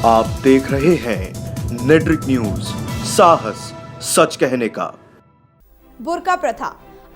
आप देख रहे हैं नेट्रिक न्यूज, साहस सच कहने का। बुर्का प्रथा,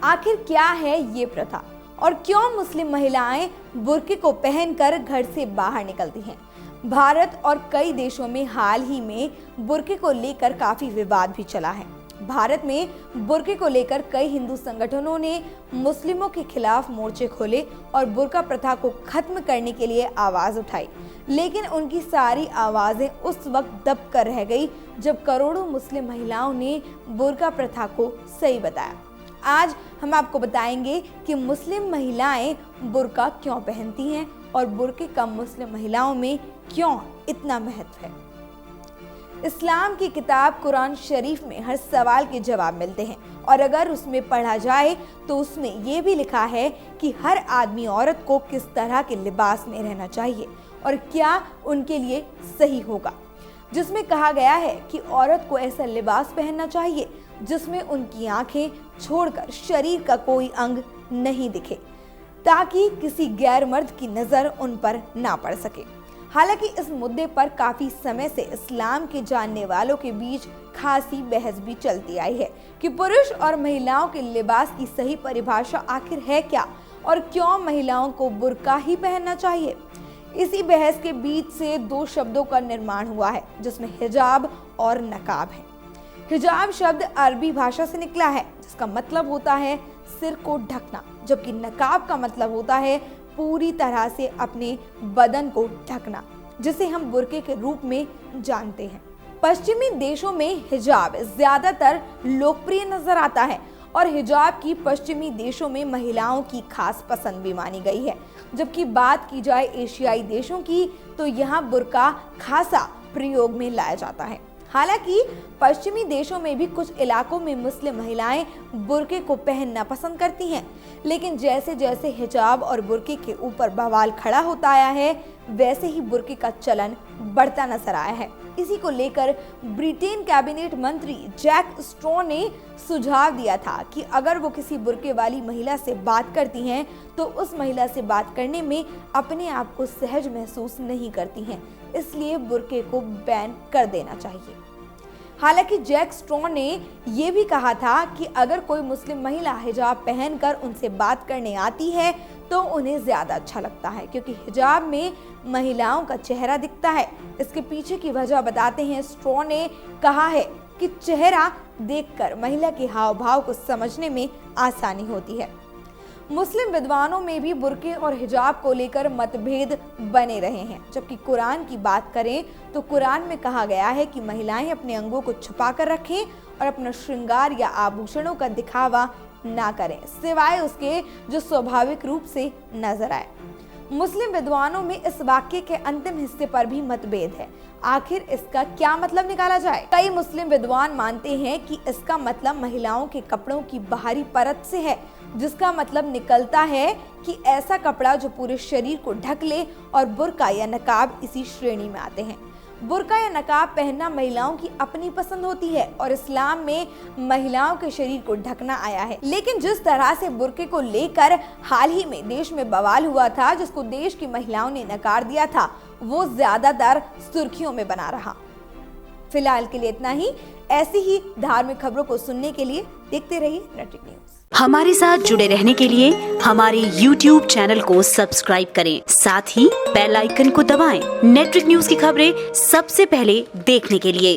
आखिर क्या है ये प्रथा और क्यों मुस्लिम महिलाएं बुर्के को पहनकर घर से बाहर निकलती हैं? भारत और कई देशों में हाल ही में बुर्के को लेकर काफी विवाद भी चला है। भारत में बुर्के को लेकर कई हिंदू संगठनों ने मुस्लिमों के खिलाफ मोर्चे खोले और बुर्का प्रथा को खत्म करने के लिए आवाज उठाई, लेकिन उनकी सारी आवाजें उस वक्त दब कर रह गई जब करोड़ों मुस्लिम महिलाओं ने बुर्का प्रथा को सही बताया। आज हम आपको बताएंगे कि मुस्लिम महिलाएं बुर्का क्यों पहनती हैं और बुर्के का मुस्लिम महिलाओं में क्यों इतना महत्व है। इस्लाम की किताब कुरान शरीफ में हर सवाल के जवाब मिलते हैं और अगर उसमें पढ़ा जाए तो उसमें ये भी लिखा है कि हर आदमी औरत को किस तरह के लिबास में रहना चाहिए और क्या उनके लिए सही होगा, जिसमें कहा गया है कि औरत को ऐसा लिबास पहनना चाहिए जिसमें उनकी आंखें छोड़कर शरीर का कोई अंग नहीं दिखे, ताकि किसी गैर मर्द की नजर उन पर ना पड़ सके। हालांकि इस मुद्दे पर काफी समय से इस्लाम के जानने वालों के बीच खासी बहस भी चलती आई है कि पुरुष और महिलाओं के लिबास की सही परिभाषा आखिर है क्या और क्यों महिलाओं को बुर्का ही पहनना चाहिए। इसी बहस के बीच से दो शब्दों का निर्माण हुआ है, जिसमें हिजाब और नकाब है। हिजाब शब्द अरबी भाषा से निकला है, जिसका मतलब होता है सिर को ढकना, जबकि नकाब का मतलब होता है पूरी तरह से अपने बदन को ढकना, जिसे हम बुर्के के रूप में जानते हैं। पश्चिमी देशों में हिजाब ज्यादातर लोकप्रिय नजर आता है और हिजाब की पश्चिमी देशों में महिलाओं की खास पसंद भी मानी गई है। जबकि बात की जाए एशियाई देशों की तो यहाँ बुर्का खासा प्रयोग में लाया जाता है। हालांकि पश्चिमी देशों में भी कुछ इलाकों में मुस्लिम महिलाएं बुर्के को पहनना पसंद करती हैं, लेकिन जैसे जैसे हिजाब और बुर्के के ऊपर बवाल खड़ा होता आया है, वैसे ही बुर्के का चलन बढ़ता नजर आया है। इसी को लेकर ब्रिटेन कैबिनेट मंत्री जैक स्ट्रॉ ने सुझाव दिया था कि अगर वो किसी बुर्के वाली महिला से बात करती हैं तो उस महिला से बात करने में अपने आप को सहज महसूस नहीं करती हैं, इसलिए बुर्के को बैन कर देना चाहिए। हालांकि जैक स्ट्रॉ ने यह भी कहा था कि अगर कोई मुस्लिम महिला हिजाब पहनकर उनसे बात करने आती है तो उन्हें ज्यादा अच्छा लगता है, क्योंकि हिजाब में महिलाओं का चेहरा दिखता है। इसके पीछे की वजह बताते हैं स्ट्रॉ ने कहा है कि चेहरा देखकर महिला के हाव भाव को समझने में आसानी होती है। मुस्लिम विद्वानों में भी बुर्के और हिजाब को लेकर मतभेद बने रहे हैं। जबकि कुरान की बात करें तो कुरान में कहा गया है कि महिलाएं अपने अंगों को छुपा कर रखें और अपना श्रृंगार या आभूषणों का दिखावा ना करें, सिवाय उसके जो स्वाभाविक रूप से नजर आए। मुस्लिम विद्वानों में इस वाक्य के अंतिम हिस्से पर भी मतभेद है। आखिर इसका क्या मतलब निकाला जाए? कई मुस्लिम विद्वान मानते हैं कि इसका मतलब महिलाओं के कपड़ों की बाहरी परत से है, जिसका मतलब निकलता है कि ऐसा कपड़ा जो पूरे शरीर को ढक ले, और बुर्का या नकाब इसी श्रेणी में आते हैं। बुर्का या नकाब पहनना महिलाओं की अपनी पसंद होती है और इस्लाम में महिलाओं के शरीर को ढकना आया है। लेकिन जिस तरह से बुर्के को लेकर हाल ही में देश में बवाल हुआ था, जिसको देश की महिलाओं ने नकार दिया था, वो ज्यादातर सुर्खियों में बना रहा। फिलहाल के लिए इतना ही। ऐसी ही धार्मिक खबरों को सुनने के लिए देखते रहिए नेट्रिक न्यूज। हमारे साथ जुड़े रहने के लिए हमारे YouTube चैनल को सब्सक्राइब करें, साथ ही बेल आइकन को दबाएं। नेट्रिक न्यूज की खबरें सबसे पहले देखने के लिए।